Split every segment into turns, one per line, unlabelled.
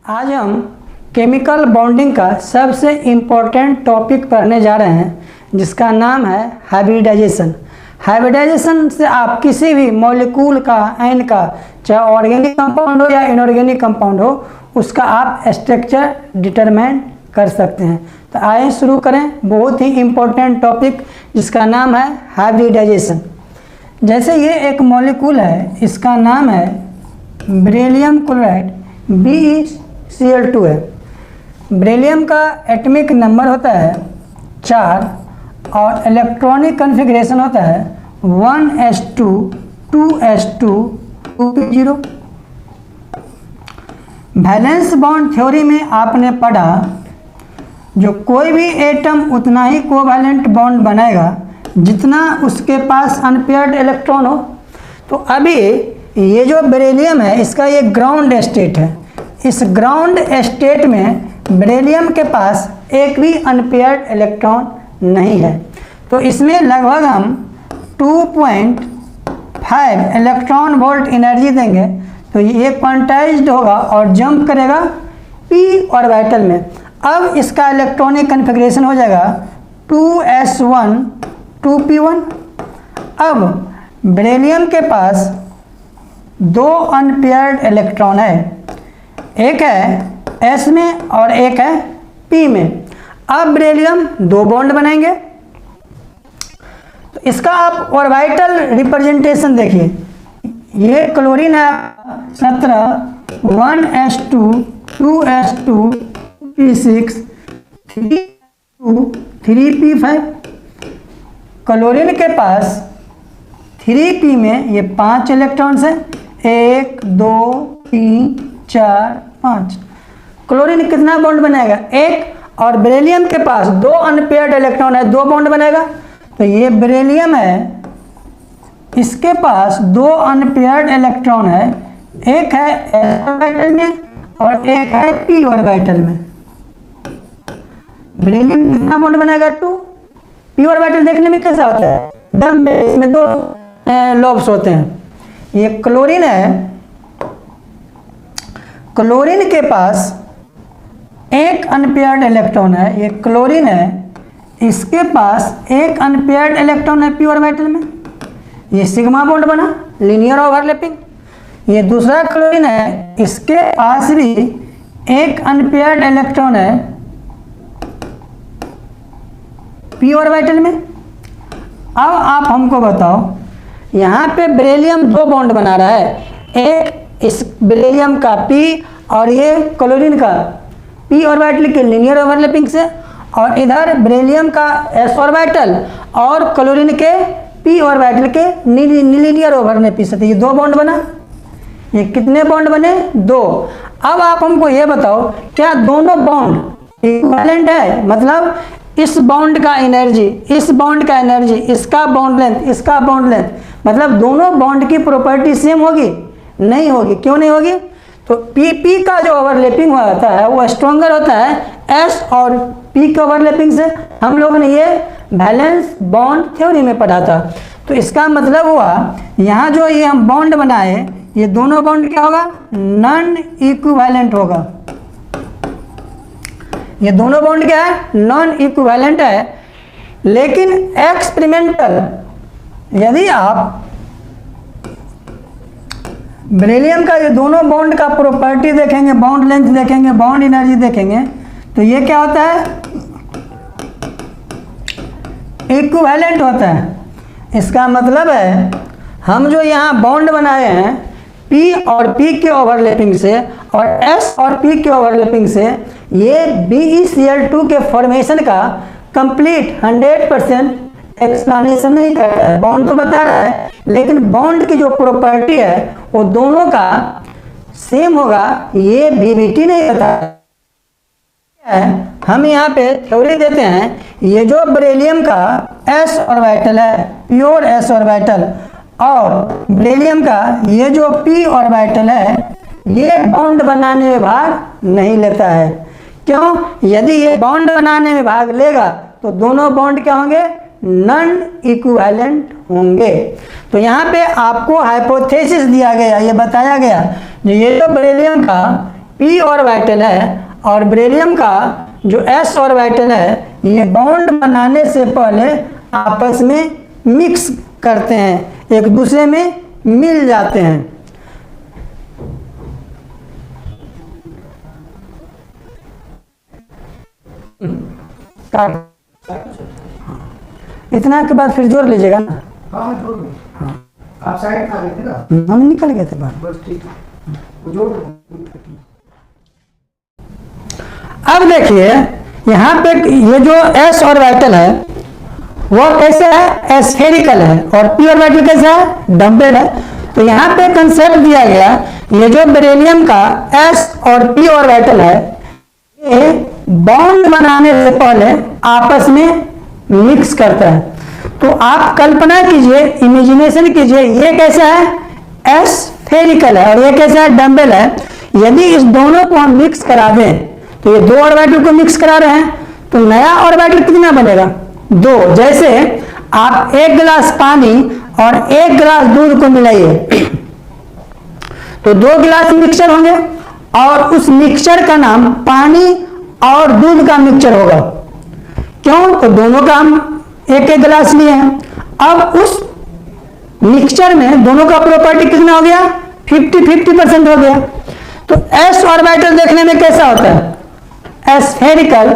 आज हम chemical bonding का सबसे इम्पोर्टेंट टॉपिक पढ़ने जा रहे हैं जिसका नाम है हाइब्रिडाइजेशन। हाइब्रिडाइजेशन से आप किसी भी मॉलिक्यूल का आयन का चाहे ऑर्गेनिक कंपाउंड हो या इनऑर्गेनिक कंपाउंड हो उसका आप स्ट्रक्चर डिटरमाइन कर सकते हैं। तो आइए शुरू करें बहुत ही इम्पोर्टेंट टॉपिक जिसका नाम है हाइब्रिडाइजेशन। जैसे ये एक मॉलिक्यूल है, इसका नाम है बेरिलियम क्लोराइड BeCl2 है। बेरिलियम का एटॉमिक नंबर होता है 4 और इलेक्ट्रॉनिक कॉन्फ़िगरेशन होता है 1s2 2s2 2p0। Valence bond theory में आपने पढ़ा जो कोई भी एटम उतना ही कोवैलेंट बॉन्ड बनाएगा जितना उसके पास अनपेयर्ड इलेक्ट्रॉन हो। तो अभी ये जो बेरिलियम है इसका ये ग्राउंड स्टेट है। इस ग्राउंड स्टेट में बेरिलियम के पास एक भी अनपेयर्ड इलेक्ट्रॉन नहीं है। तो इसमें लगभग हम 2.5 इलेक्ट्रॉन वोल्ट एनर्जी देंगे तो ये क्वांटाइज्ड होगा और जंप करेगा p ऑर्बिटल में। अब इसका इलेक्ट्रॉनिक कॉन्फ़िगरेशन हो जाएगा 2s1 2p1। अब बेरिलियम के पास दो अनपेयर्ड इलेक्ट्रॉन है, एक है s में और एक है p में। अब बेरिलियम दो बॉन्ड बनाएंगे तो इसका आप ऑर्बिटल रिप्रेजेंटेशन देखिए। ये क्लोरीन है 17 1s2 2s2 p6 3p2 3p5। Chlorine के पास 3p में ये 5 इलेक्ट्रॉन्स हैं, 1 2 3 4 5। क्लोरीन कितना बॉन्ड बनाएगा? एक। और बेरिलियम के पास दो अनपेयर्ड इलेक्ट्रॉन है, दो बॉन्ड बनाएगा। तो ये बेरिलियम है, इसके पास दो अनपेयर्ड इलेक्ट्रॉन है, एक है s ऑर्बिटल में और एक है p ऑर्बिटल में। बेरिलियम कितना बॉन्ड बनाएगा? 2। p ऑर्बिटल देखने में कैसा होता है? डम में, इसमें दो लॉब्स होते हैं। ये क्लोरीन है, क्लोरीन के पास एक अनपेयर्ड इलेक्ट्रॉन है। ये क्लोरीन है, इसके पास एक अनपेयर्ड इलेक्ट्रॉन है p ऑर्बिटल में। ये सिग्मा बॉन्ड बना, लीनियर ओवरलैपिंग। ये दूसरा क्लोरीन है, इसके पास भी एक अनपेयर्ड इलेक्ट्रॉन है p ऑर्बिटल में। अब आप हमको बताओ, यहाँ पे बेरिलियम दो बॉन्ड बना रहा है, एक इस बेरिलियम का p और ये क्लोरीन का p ऑर्बिटल के लीनियर ओवरलैपिंग से, और इधर बेरिलियम का s ऑर्बिटल और क्लोरीन के p ऑर्बिटल के लीनियर ओवरलैपिंग से। ये दो बॉन्ड बना। ये कितने बॉन्ड बने? दो। अब आप हमको ये बताओ, क्या दोनों बॉन्ड इक्विवेलेंट है? मतलब इस बॉन्ड का एनर्जी, इस बॉन्ड का एनर्जी, इसका बॉन्ड लेंथ, इसका बॉन्ड लेंथ, मतलब दोनों बॉन्ड की प्रॉपर्टी सेम होगी? नहीं होगी। क्यों नहीं होगी? तो p का जो ओवरलैपिंग होता है वो स्ट्रॉन्गर होता है s और p के ओवरलैपिंग से। हम लोगों ने ये बैलेंस बॉन्ड थ्योरी में पढ़ा था। तो इसका मतलब हुआ यहाँ जो ये हम बॉन्ड बनाए, ये दोनों बॉन्ड क्या होगा? नॉन इक्विवेलेंट होगा। ये दोनों बॉन्ड क्या है? नॉन इक्विवेलेंट है। लेकिन एक्सपेरिमेंटल यदि आप बेरिलियम का ये दोनों बॉन्ड का प्रॉपर्टी देखेंगे, बॉन्ड लेंथ देखेंगे, बॉन्ड एनर्जी देखेंगे, तो ये क्या होता है? इक्विवेलेंट होता है। इसका मतलब है हम जो यहाँ बॉन्ड बनाए हैं p और p के ओवरलैपिंग से और s और p के ओवरलैपिंग से, ये BeCl2 के फॉर्मेशन का कंप्लीट 100% एक्सप्लेनेशन नहीं करता है। बॉन्ड तो बता रहा है लेकिन बॉन्ड की जो प्रॉपर्टी है वो दोनों का सेम होगा, ये BBT नहीं बताता है। हम यहाँ पे थ्योरी देते हैं, ये जो बेरिलियम का s ऑर्बिटल है, प्योर s ऑर्बिटल, और बेरिलियम का ये जो p ऑर्बिटल है, ये बॉन्ड बनाने में भाग नहीं लेता है। क्यों? यदि ये बॉन्ड बनाने में भाग लेगा तो दोनों बॉन्ड क्या होंगे? नॉन इक्विवेलेंट होंगे। तो यहाँ पे आपको हाइपोथेसिस दिया गया, ये बताया गया जो ये जो बेरिलियम का p ऑर्बिटल है और बेरिलियम का जो s ऑर्बिटल है, ये बॉन्ड बनाने से पहले आपस में मिक्स करते हैं, एक दूसरे में मिल जाते हैं। इतना के बाद फिर जोड़ लीजिएगा ना।
हाँ जोड़ लो। हाँ आप साइड आ गए थे ना,
हम निकल गए थे बाहर।
बस ठीक है, जोड़ लो।
अब देखिए यहाँ पे ये जो s ऑर्बिटल है वो कैसे है, एस्फेरिकल है, और p ऑर्बिटल कैसा है, डम्बल है। तो यहाँ पे कंसेप्ट दिया गया, ये जो बेरिलियम का s और p ऑर्बिटल है, ये बॉन्ड बनाने से पहले आपस में मिक्स करता है। तो आप कल्पना कीजिए, इमेजिनेशन कीजिए, ये कैसा है, एस्फेरिकल है और ये कैसा है, डम्बल है। यदि इस दोनों को हम मिक्स करा दें, तो ये दो ऑर्बिटल को मिक्स करा रहे हैं, तो नया ऑर्बिटल कितना बनेगा, 2। जैसे आप 1 गिलास पानी और 1 गिलास दूध को मिलाइए, तो 2 गिलास मिक्सचर होंगे और उस मिक्सचर का नाम पानी और दूध का मिक्सचर होगा। क्यों, तो दोनों का हम 1-1 गिलास लिए हैं। अब उस मिक्सचर में दोनों का प्रॉपर्टी कितना हो गया, 50-50% हो गया। तो s ऑर्बिटल देखने में कैसा होता है, एस्फेरिकल,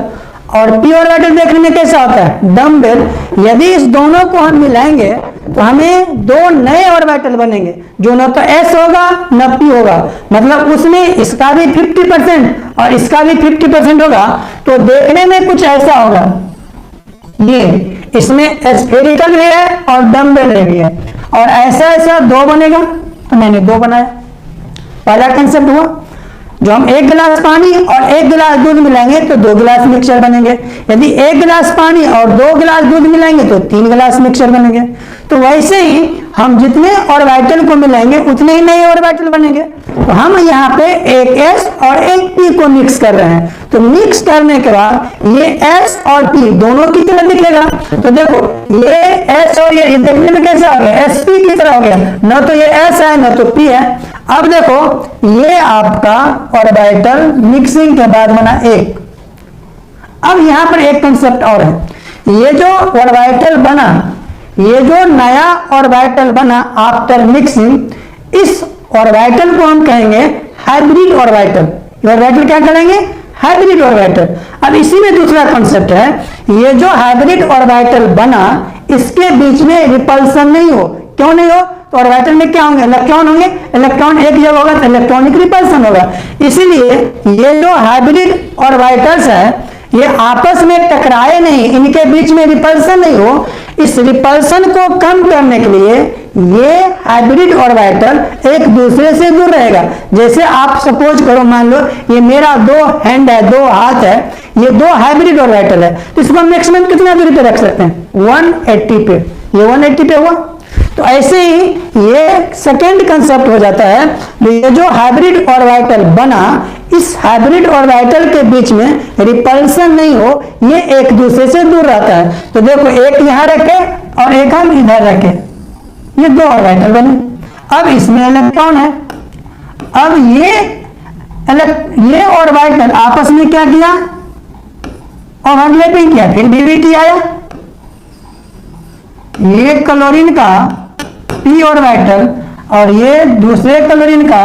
और p ऑर्बिटल देखने में कैसा होता है, डम्बल। यदि इस दोनों को हम मिलाएंगे तो हमें 2 नए ऑर्बिटल बनेंगे, जो न तो s होगा न p होगा, मतलब उसमें इसका भी 50% और इसका भी 50% होगा। तो देखने में कुछ ऐसा होगा, ये इसमें एस्फेरिकल भी है और डम्बल भी है, और ऐसा ऐसा 2 बनेगा। तो मैंने 2 बनाया, पहला कंसेप्ट हुआ। जो हम 1 गिलास पानी और 1 गिलास दूध मिलाएंगे तो 2 गिलास मिक्सचर बनेंगे। यदि 1 गिलास पानी और 2 गिलास दूध मिलाएंगे तो 3 गिलास मिक्सचर बनेंगे। तो वैसे ही हम जितने ऑर्बिटल को मिलाएंगे उतने ही नए ऑर्बिटल बनेंगे। तो हम यहाँ पे एक s और एक p को मिक्स कर रहे हैं। तो मिक्स करने के बाद ये s और p दोनों की तरह दिखेगा। तो देखो ये s और ये देखने में कैसा हो गया, sp की तरह हो गया, न तो ये s है न तो p है। अब देखो ये आपका ऑर्बिटल मिक्सिंग के बाद बना 1। अब यहां पर एक कंसेप्ट और है, ये जो ऑर्बिटल बना, ये जो नया ऑर्बिटल बना आफ्टर मिक्सिंग, इस ऑर्बिटल को हम कहेंगे हाइब्रिड ऑर्बिटल। ऑर्बिटल क्या करेंगे, हाइब्रिड ऑर्बिटल। अब इसी में दूसरा कॉन्सेप्ट है, ये जो हाइब्रिड ऑर्बिटल बना इसके बीच में रिपल्सन नहीं हो। क्यों नहीं हो, तो ऑर्बिटल में क्या होंगे, इलेक्ट्रॉन होंगे, इलेक्ट्रॉन एक जगह होगा तो इलेक्ट्रॉनिक रिपल्सन होगा। इसीलिए ये जो हाइब्रिड ऑर्बिटल्स है ये आपस में टकराए नहीं, इनके बीच में रिपल्सन नहीं हो। इस रिपल्सन को कम करने के लिए ये हाइब्रिड ऑर्बिटल एक दूसरे से दूर रहेगा। जैसे आप सपोज करो, मान लो ये मेरा 2 हैंड है, 2 हाथ है, ये 2 हाइब्रिड ऑर्बिटल है, तो इसको मैक्सिमम कितना दूरी पे रख सकते हैं, 180 पे। ये 180 पे हुआ। तो ऐसे ही ये सेकेंड कंसेप्ट हो जाता है, ये जो हाइब्रिड ऑर्बिटल बना, इस हाइब्रिड ऑर्बिटल के बीच में रिपल्सन नहीं हो, ये एक दूसरे से दूर रहता है। तो देखो एक यहां रखे और एक हम इधर रखे, ये 2 ऑर्बिटल बने। अब इसमें इलेक्ट्रॉन है, अब ये ऑर्बिटल आपस में क्या किया, ओवरलैपिंग किया, फिर डीवीटी आया। ये क्लोरीन का p ऑर्बिटल और ये दूसरे क्लोरीन का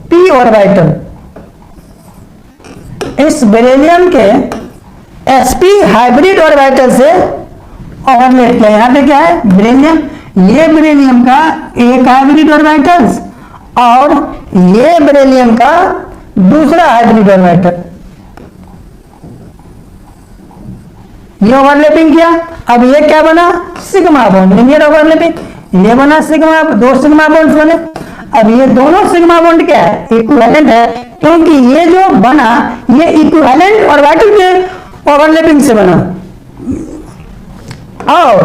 p ऑर्बिटल इस बेरिलियम के sp हाइब्रिड ऑर्बिटल से ओवरलैप किया। यहां पे क्या है, बेरिलियम, ये बेरिलियम का एक हाइब्रिड ऑर्बिटल और ये बेरिलियम का दूसरा हाइब्रिड ऑर्बिटल, ये ओवरलैपिंग किया। अब ये क्या बना, सिग्मा बॉन्ड, लिनियर ओवरलैपिंग। ये बना सिग्मा, 2 सिग्मा बॉन्ड्स बने। अब ये दोनों सिग्मा बॉन्ड क्या है, इक्विवेलेंट है, क्योंकि ये जो बना ये इक्विवेलेंट ऑर्बिटल के ओवरलैपिंग से बना। और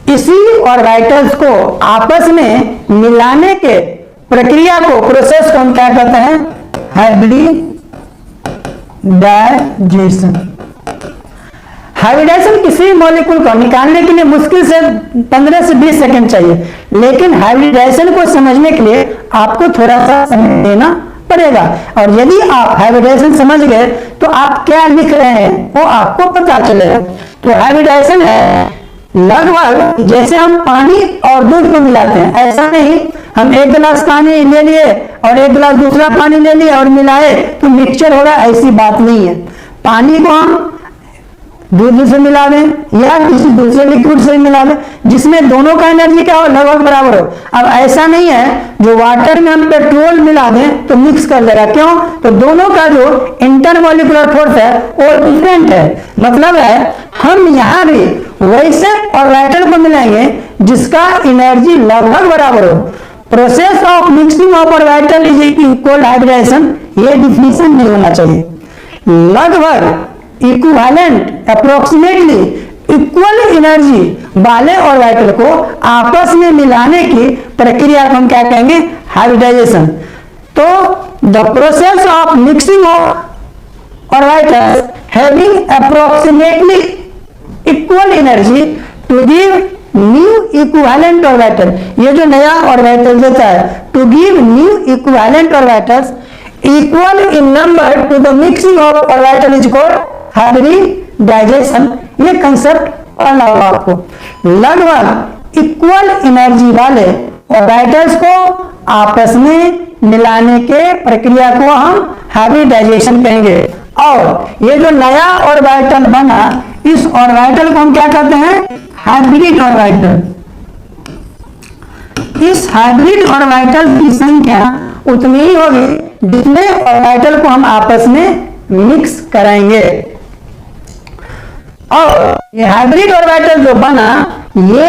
इसी ऑर्बिटल्स को आपस में मिलाने के प्रक्रिया को, प्रोसेस को हम क्या कहते हैं, हाइब्रिडाइजेशन। हाइब्रिडाइजेशन किसी मॉलिक्यूल को निकालने के लिए मुश्किल से 15 से 20 सेकंड चाहिए, लेकिन हाइब्रिडाइजेशन को समझने के लिए आपको थोड़ा सा समय देना पड़ेगा। और यदि आप हाइब्रिडाइजेशन समझ गए तो आप क्या लिख रहे हैं वो आपको पता चलेगा। तो हाइब्रिडाइजेशन है लगभग जैसे हम पानी और दूध को मिलाते हैं, ऐसा नहीं हम एक गिलास पानी ले लिए और एक गिलास दूसरा पानी ले लिया और मिलाए तो मिक्सचर होगा, ऐसी बात नहीं है। पानी को हम दूध से मिला दें या किसी दूसरे लिक्विड से मिला दें जिसमें दोनों का एनर्जी क्या हो, लगभग बराबर हो। अब ऐसा नहीं है जो वाटर में हम पेट्रोल मिला दें तो मिक्स कर देगा, क्यों? तो दोनों का जो इंटरमोलिकुलर फोर्स है वो डिफरेंट है। मतलब है हम यहाँ भी वैसे ऑर्बिटल को मिलाएंगे जिसका एनर्जी लगभग बराबर हो। Process of mixing of orbital is equal hybridisation, ये डिफिनीशन नहीं होना चाहिए। लगभग इक्विवेलेंट अप्रोक्सीमेटली इक्वल एनर्जी वाले ऑर्बिटल को आपस में मिलाने की प्रक्रिया को हम क्या कहेंगे? हाइब्रिडाइजेशन। तो the process of mixing of orbitals having approximately equal energy to give new equivalent orbital, ये जो नया ऑर्बिटल देता है, to give new equivalent orbitals equal in number to the mixing of orbital is called hybridisation. ये concept पढ़ना होगा आपको। लगभग इक्वल एनर्जी वाले ऑर्बिटल्स को आपस में मिलाने के प्रक्रिया को हम हाइब्रिडाइजेशन कहेंगे। और ये जो नया ऑर्बिटल बना, इस ऑर्बिटल को हम क्या कहते हैं? Hybrid orbital. इस हाइब्रिड ऑर्बिटल की संख्या उतनी ही होगी जितने ऑर्बिटल को हम आपस में मिक्स कराएंगे। और ये हाइब्रिड ऑर्बिटल जो बना, ये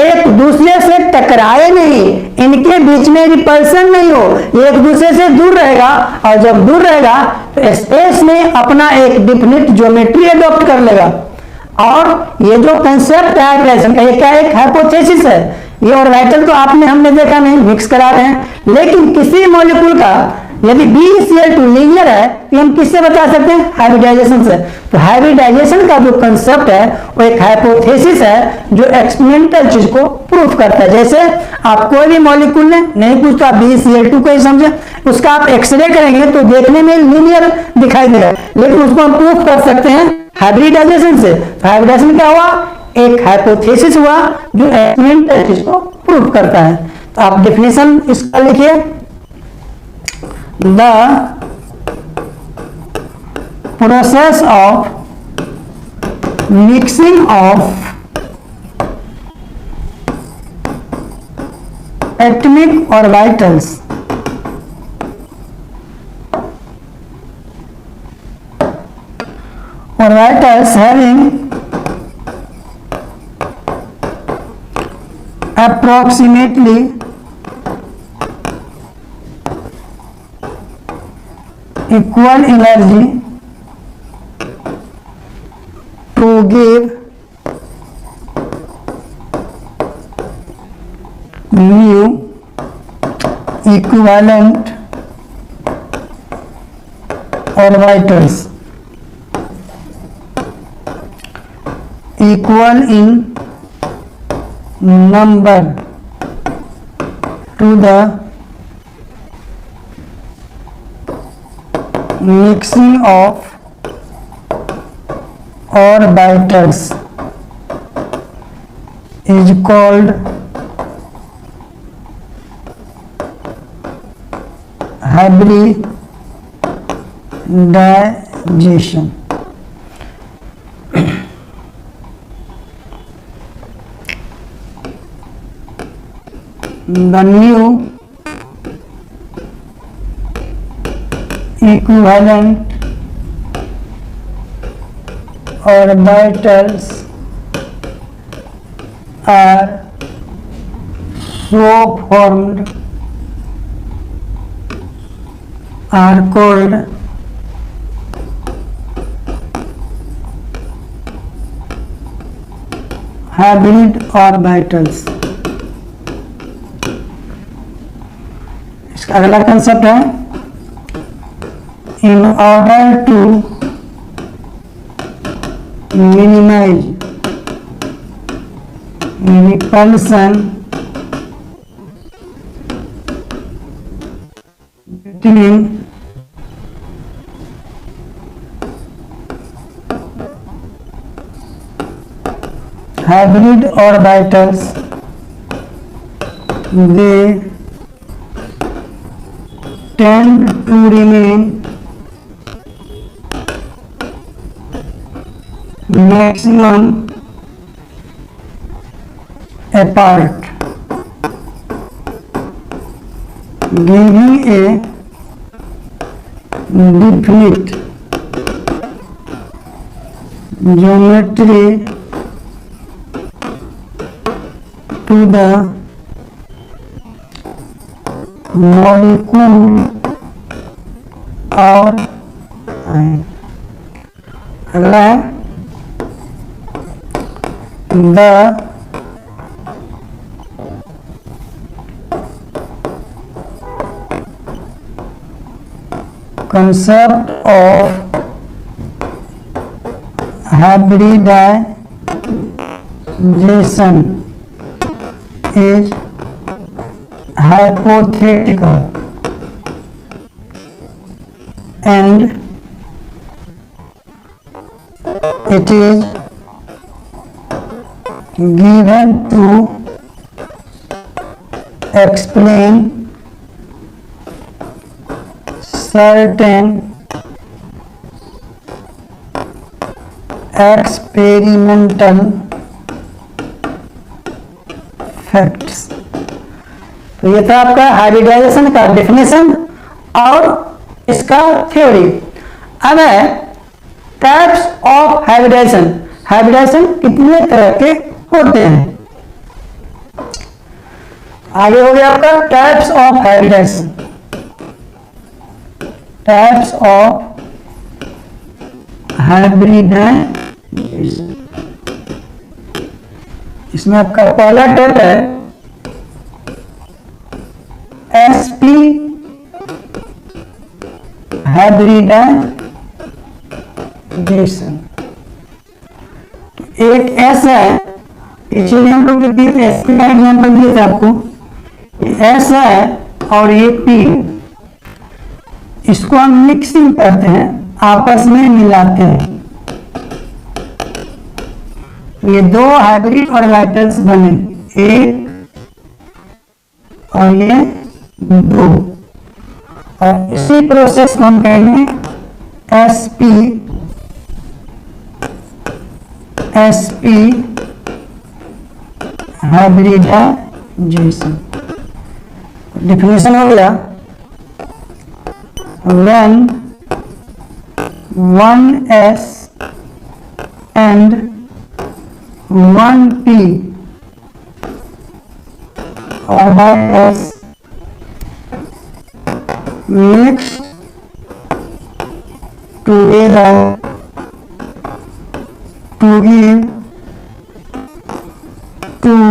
एक दूसरे से टकराए नहीं, इनके बीच में रिपल्सन नहीं हो, ये एक दूसरे से दूर रहेगा। और जब दूर रहेगा तो स्पेस में अपना एक डिफिनिट ज्योमेट्री अडॉप्ट कर लेगा। और ये जो कंसेप्ट है हाइब्रिडाइजेशन का, ये क्या एक हाइपोथेसिस है। ये ऑर्बिटल तो आपने हमने देखा नहीं, मिक्स करा रहे हैं, लेकिन किसी मॉलिक्यूल का यदि BeCl2 लीनियर है तो हम किससे बता सकते हैं? हाइब्रिडाइजेशन से। तो हाइब्रिडाइजेशन का जो कंसेप्ट है वो एक हाइपोथेसिस है जो एक्सपेरिमेंटल चीज को प्रूफ करता है। जैसे आप कोई भी मॉलिक्यूल ने नहीं कुछ तो आप BeCl2 को ही समझे, उसका आप एक्सरे करेंगे तो देखने में लीनियर दिखाई देगा, लेकिन उसको हम प्रूफ कर सकते हैं हाइब्रिडाइजेशन से। हाइब्रिडाइजेशन क्या हुआ? एक हाइपोथेसिस हुआ जो एक्सपेरिमेंटल चीज को प्रूफ करता है। तो आप डेफिनेशन इसका लिखिए, the process of mixing of atomic orbitals having approximately equal energy to give new equivalent orbitals equal in number to the mixing of orbitals is called hybridization. The new equivalent orbitals are so formed are called hybrid orbitals. इसका अगला concept है, in order to minimize repulsion between hybrid orbitals, they tend to remain maximum apart, giving a definite geometry to the molecule or अगला है the concept of hybridization is hypothetical and it is given to explain certain experimental facts। तो ये था आपका hybridisation का definition और इसका theory. अब है टाइप्स ऑफ हाइब्रिडाइजेशन। हाइब्रिडाइजेशन कितने तरह के होते हैं? आगे हो गया आपका types of hybridisation. Types of hybridisation, इसमें आपका पहला टाइप है एसपी हाइब्रिडाइजेशन। एक एस है, पिछले हम लोग दिए थे एसपी का एग्जाम्पल दिए थे आपको, एस है और ये पी, इसको हम मिक्सिंग करते हैं, आपस में मिलाते हैं, ये दो हाइब्रिड ऑर्बिटल्स बने, एक और ये दो, और इसी प्रोसेस को हम कहेंगे एसपी हाइब्रिडाइजेशन। डिफिनेशन हो गया, when 1s and 1p orbitals mixed together to give two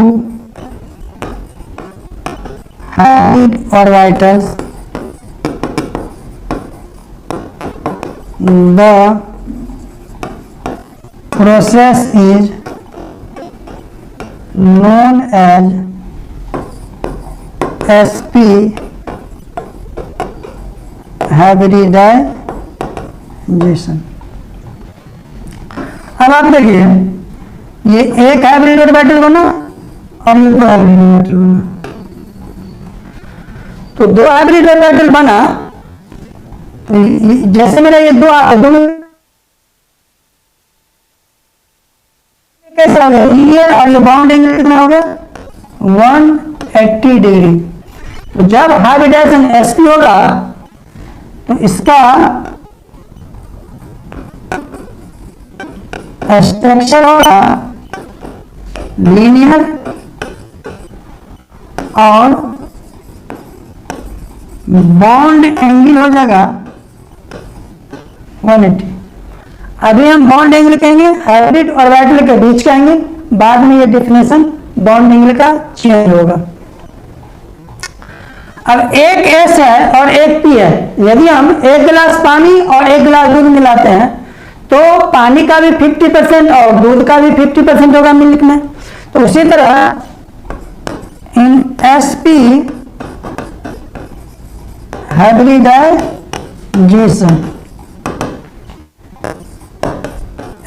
hybrid orbitals, the process is known as sp hybridization। अब आप देखिए, ये एक हाइब्रिड ऑर्बिटल बना और ये दो हाइब्रिड ऑर्बिटल बना, तो दो हाइब्रिड ऑर्बिटल बना, जैसे मेरा ये दोनों कैसा हो गया, ये और ये बाउंड एंगल कितना हो गया 180 डिग्री। तो जब हाइब्रिडाइजेशन एसपी होगा तो इसका स्ट्रक्चर होगा लीनियर और बॉन्ड एंगल हो जाएगा 180। अभी हम बॉन्ड एंगल कहेंगे हाइब्रिड ऑर्बिटल के बीच का एंगल, बाद में ये डेफिनेशन बॉन्ड एंगल का चेंज होगा। अब एक एस है और एक पी है, यदि हम एक गिलास पानी और एक गिलास दूध मिलाते हैं तो पानी का भी 50% और दूध का भी 50% होगा मिल्क में। तो उसी तरह इन एसपी हाइब्रिडाइजेशन।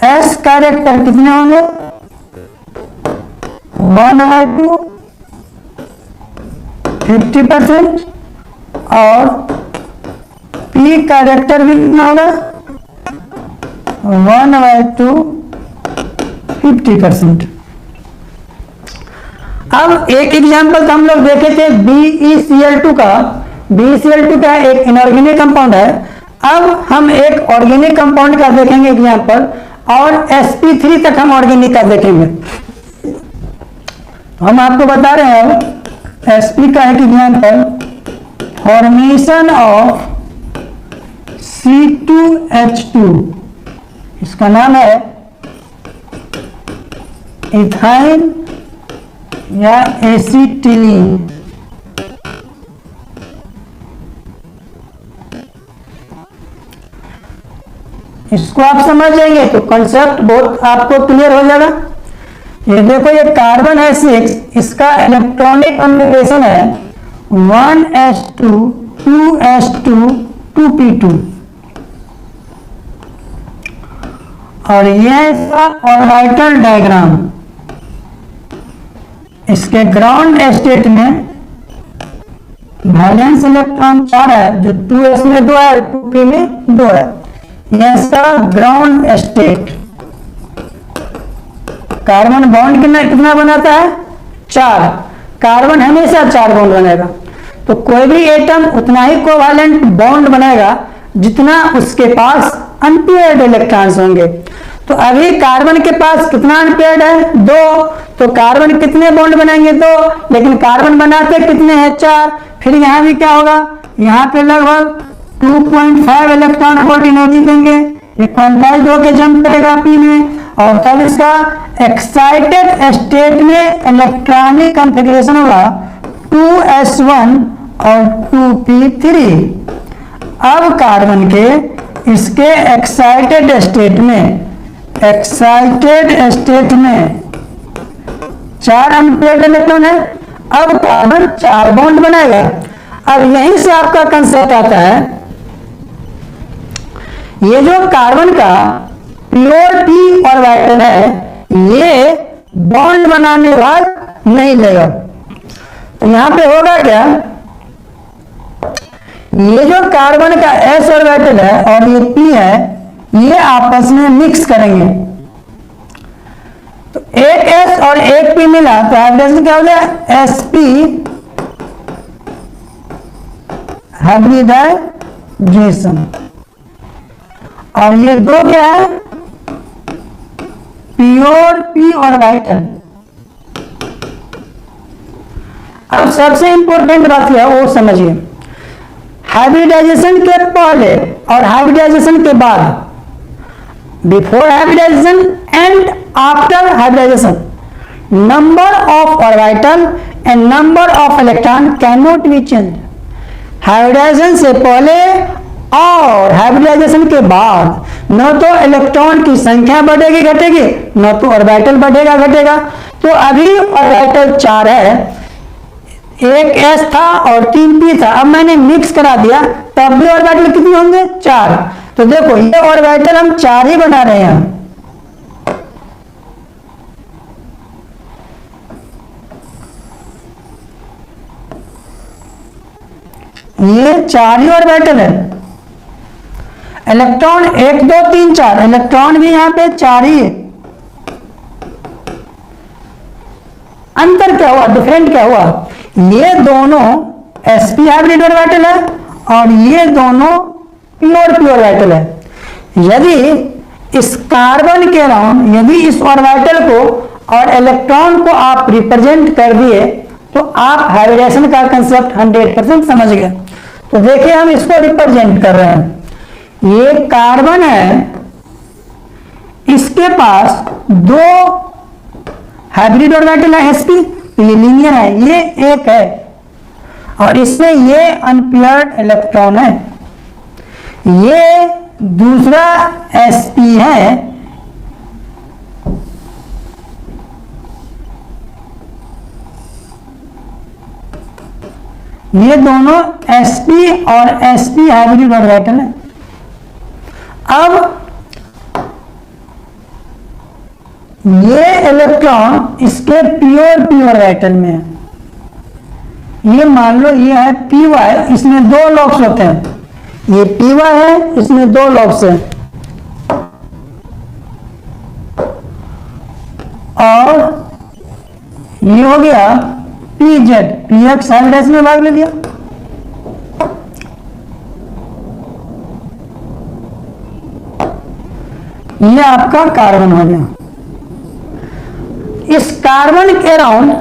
एस कैरेक्टर कितने होंगे? 1/2 50%, और पी कैरेक्टर भी कितना होगा? 1/2 50%। अब एक एग्जाम्पल तो हम लोग देखे थे BeCl2 का। BeCl2 का एक इनऑर्गेनिक कंपाउंड है। अब हम एक ऑर्गेनिक कंपाउंड का देखेंगे एग्जाम्पल, और sp3 तक हम ऑर्गेनिक का देखेंगे। हम आपको बता रहे हैं sp का एक एग्जाम्पल, फॉर्मेशन ऑफ C2H2, इसका नाम है इथाइल या एसिटिलीन। इसको आप समझ जाएंगे तो कंसेप्ट बहुत आपको क्लियर हो जाएगा। ये देखो, ये कार्बन है 6, इसका इलेक्ट्रॉनिक कॉन्फ़िगरेशन है 1s2 2s2 2p2, और यह इसका ऑर्बिटल डायग्राम। इसके ग्राउंड स्टेट में वैलेंस इलेक्ट्रॉन 4 है, जो 2s में 2 है, 2p में 2 है। यह इसका ग्राउंड स्टेट। कार्बन बॉन्ड कितना बनाता है? 4। कार्बन हमेशा 4 बॉन्ड बनेगा, तो कोई भी एटम उतना ही कोवैलेंट बॉन्ड बनाएगा जितना उसके पास अनपेयर्ड इलेक्ट्रॉन्स होंगे। तो अभी कार्बन के पास कितना अनपेयर्ड है? 2। तो कार्बन कितने बॉन्ड बनाएंगे? 2। लेकिन कार्बन बनाते कितने हैं? 4। फिर यहाँ भी क्या होगा? यहाँ पे लगभग 2.5 इलेक्ट्रॉन वोल्ट एनर्जी देंगे, ये क्वांटाइज होकर जंप करेगा पी में, और तब इसका एक्साइटेड स्टेट में इलेक्ट्रॉनिक कॉन्फ़िगरेशन होगा 2s1 और 2p3। अब कार्बन के इसके एक्साइटेड स्टेट में 4 अनपेयर्ड इलेक्ट्रॉन है। अब कार्बन 4 बॉन्ड बनाएगा। अब यहीं से आपका कंसेप्ट आता है, ये जो कार्बन का प्योर p ऑर्बिटल है, ये बॉन्ड बनाने वाला नहीं लेगा। तो यहां पे होगा क्या? ये जो कार्बन का s ऑर्बिटल है और ये p है, ये आपस में मिक्स करेंगे। तो एक s और एक p मिला तो हाइब्रिडेशन क्या हो गया? sp hybridisation. और ये 2 क्या है? Pure p orbital. अब सबसे इंपॉर्टेंट बात क्या है वो समझिए। हाइब्रिडाइजेशन के पहले और हाइब्रिडाइजेशन के बाद, before hybridisation and after hybridisation, number of orbital and number of electron can not be change. Hybridisation से पहले और हाइब्रिडाइजेशन के बाद न तो इलेक्ट्रॉन की संख्या बढ़ेगी घटेगी, न तो ऑर्बिटल बढ़ेगा घटेगा। तो अभी ऑर्बिटल 4 है, एक s था और 3 p था। अब मैंने मिक्स करा दिया, तब भी ऑर्बिटल कितने होंगे? 4। तो देखो, ये ऑर्बिटल हम 4 ही बना रहे हैं। ये 4 ही ऑर्बिटल है। इलेक्ट्रॉन 1 2 3 4, इलेक्ट्रॉन भी यहां पे 4 ही है। अंतर क्या हुआ? डिफरेंट क्या हुआ? ये दोनों sp हाइब्रिड ऑर्बिटल है और ये दोनों प्योर p ऑर्बिटल है। यदि इस कार्बन के अराउंड, यदि इस ऑर्बिटल को और इलेक्ट्रॉन को आप रिप्रेजेंट कर दिए तो आप हाइब्रिडेशन का कंसेप्ट 100% समझ गए। तो देखिए, हम इसको रिप्रेजेंट कर रहे हैं। ये कार्बन है, इसके पास 2 हाइब्रिड ऑर्बिटल है sp, ये लीनियर है, ये एक है, और इसमें ये अनपेयर्ड इलेक्ट्रॉन है, ये दूसरा sp है। ये दोनों sp और sp हाइब्रिड ऑर्बिटल है। अब ये इलेक्ट्रॉन इसके प्योर p ऑर्बिटल में है। ये मान लो ये है py, इसमें दो लॉब्स होते हैं, ये py है, इसमें दो लॉब्स हैं, और ये हो गया pz, px हाइब्रिड में भाग ले लिया। ये आपका कार्बन हो गया। इस कार्बन के अराउंड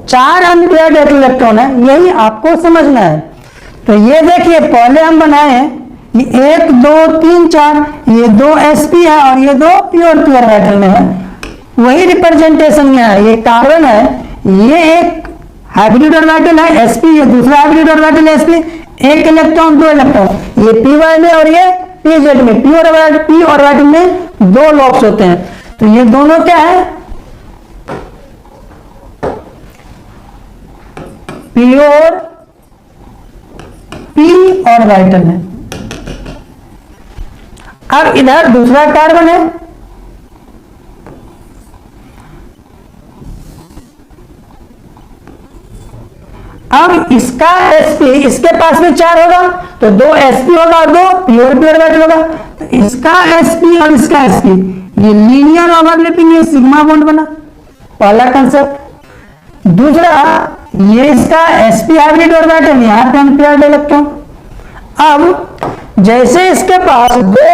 4 अनपेयर्ड इलेक्ट्रॉन है, यही आपको समझना है। तो ये देखिए पहले हम बनाए हैं ये 1 2 3 4, ये 2 sp है और ये 2 प्योर ऑर्बिटल में है। वही रिप्रेजेंटेशन में है, ये कार्बन है, ये एक हाइब्रिड ऑर्बिटल है sp, ये दूसरा हाइब्रिड ऑर्बिटल है sp, एक इलेक्ट्रॉन 2 इलेक्ट्रॉन, ये py में और ये pz में। p ऑर्बिटल में 2 लॉब्स होते हैं। तो ये दोनों क्या है, प्योर p ऑर्बिटल है। अब इधर दूसरा कार्बन है, अब इसका sp, इसके पास में 4 होगा तो 2 sp होगा और 2 प्योर ऑर्बिटल होगा। तो इसका sp और इसका sp ये लीनियर ओवरलैपिंग, ये सिग्मा बॉन्ड बना, पहला कंसेप्ट। दूसरा ये इसका sp हाइब्रिड ऑर्बिटल, यहां पे अनपेयर्ड इलेक्ट्रॉन। अब जैसे इसके पास 2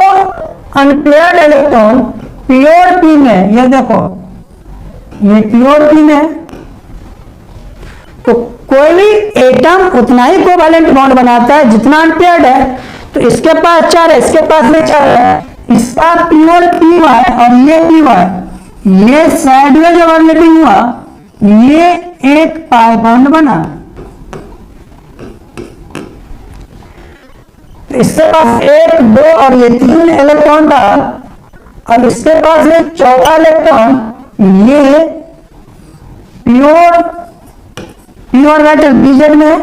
अनपेयर्ड इलेक्ट्रॉन प्योर p में, ये देखो ये प्योर p में है, तो कोई भी एटम उतना ही कोवैलेंट बॉन्ड बनाता है जितना अनपेयर्ड है। तो इसके पास 4 है, इसके पास में 4 है, इसका प्योर py और ये py, ये साइडवेज ओवरलैपिंग हुआ, ये एक पाई बॉन्ड बना। इसके पास 1 2 और ये 3 इलेक्ट्रॉन था, और इसके पास ये चौथा इलेक्ट्रॉन, ये प्योर ऑर्बिटल pz में है।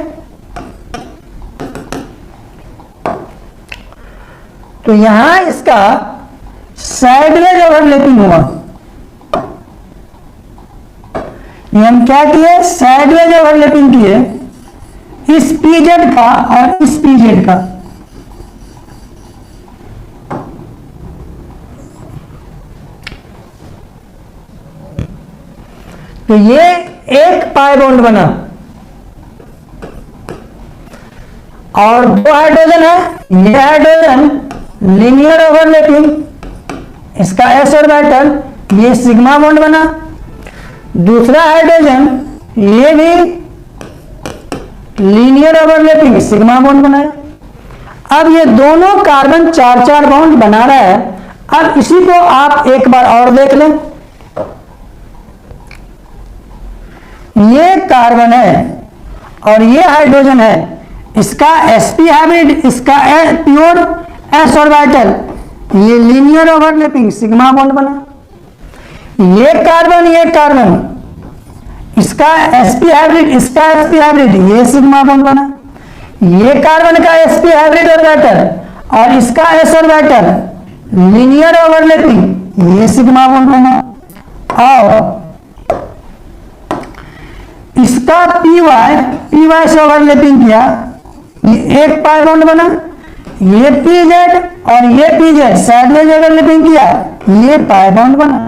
तो यहां इसका साइडवेज ओवरलैपिंग हुआ। ये हम क्या किए, साइडवेज ओवरलैपिंग किए, इस pz का और इस pz का। तो ये एक पाई बॉन्ड बना, और 2 हाइड्रोजन है, ये हाइड्रोजन लीनियर ओवरलैपिंग, इसका s ऑर्बिटल, ये सिग्मा बॉन्ड बना। दूसरा हाइड्रोजन ये भी लीनियर ओवरलैपिंग, सिग्मा बॉन्ड बनाया। अब ये दोनों कार्बन 4-4 बॉन्ड बना रहा है। अब इसी को आप एक बार और देख लें, ये कार्बन है और ये हाइड्रोजन है, इसका sp हाइब्रिड, इसका प्योर s ऑर्बिटल, ये लीनियर ओवरलैपिंग सिग्मा बॉन्ड बना। ये कार्बन, इसका sp हाइब्रिड, इसका sp हाइब्रिड, ये सिग्मा बॉन्ड बना। ये कार्बन का sp हाइब्रिड ऑर्बिटल और इसका s ऑर्बिटल लीनियर ओवरलैपिंग, ये सिग्मा बॉन्ड बना। और इसका py से ओवरलैपिंग किया, ये एक पाई बॉन्ड बना। ये pz और ये pz साइडवेज ओवरलैपिंग किया, ये पाई बॉन्ड बना।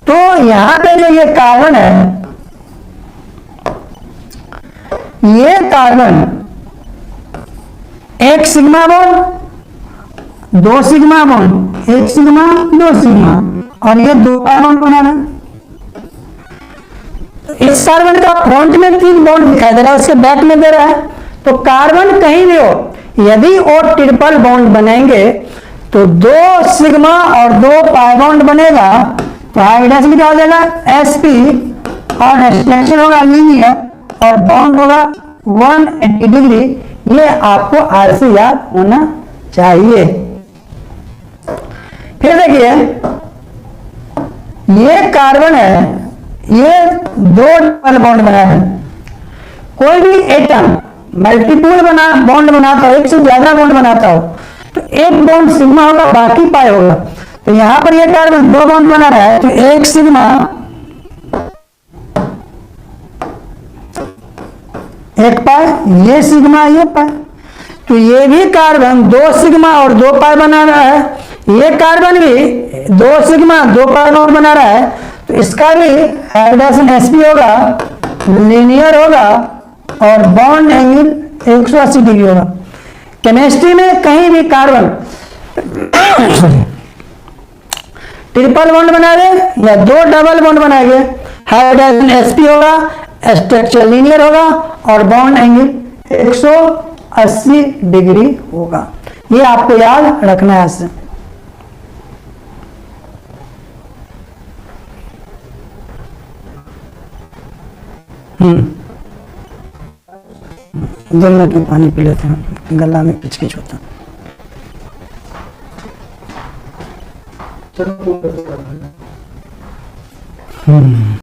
तो यहां पे जो ये कार्बन है, ये कार्बन एक sigma bond, 2 sigma bond, 1 sigma 2 sigma, और ये 2 पाई बॉन्ड बना रहा है। इस कार्बन का फ्रंट में 3 बॉन्ड दिखाई दे रहा है, उसके बैक में दे रहा है। तो कार्बन कहीं भी हो, यदि वो ट्रिपल बॉन्ड बनेंगे तो 2 सिग्मा और 2 पाई बॉन्ड बनेगा, तो हाइड्रोजन क्या हो जाएगा sp, और एक्सटेंशन होगा लीनियर और बॉन्ड होगा 180 डिग्री। ये आपको आज से याद होना चाहिए। फिर देखिए ये कार्बन है, ये 2 डबल बॉन्ड बना है। कोई भी एटम मल्टीपल बॉन्ड बनाता हो, एक से ज्यादा बॉन्ड बनाता हो, तो एक बॉन्ड सिग्मा होगा, बाकी पाई होगा। तो यहां पर ये कार्बन 2 बॉन्ड बना रहा है, तो एक सिग्मा, एक पाई, ये सिग्मा, ये पाई। तो ये भी कार्बन 2 सिग्मा और 2 पाई बना रहा है, ये कार्बन भी 2 सिग्मा 2 पाई बॉन्ड बना रहा है। तो इसका भी हाइड्रोजन sp होगा, लीनियर होगा और बॉन्ड एंगल 180 डिग्री होगा। केमिस्ट्री में कहीं भी कार्बन ट्रिपल बॉन्ड बना दे या 2 डबल बॉन्ड बनाएंगे, हाइड्रोजन sp होगा, स्ट्रक्चर लीनियर होगा और बॉन्ड एंगल 180 डिग्री होगा। ये आपको याद रखना है इससे। गला में पानी पी लेते हैं, गला में किचकिच होता है।
चलो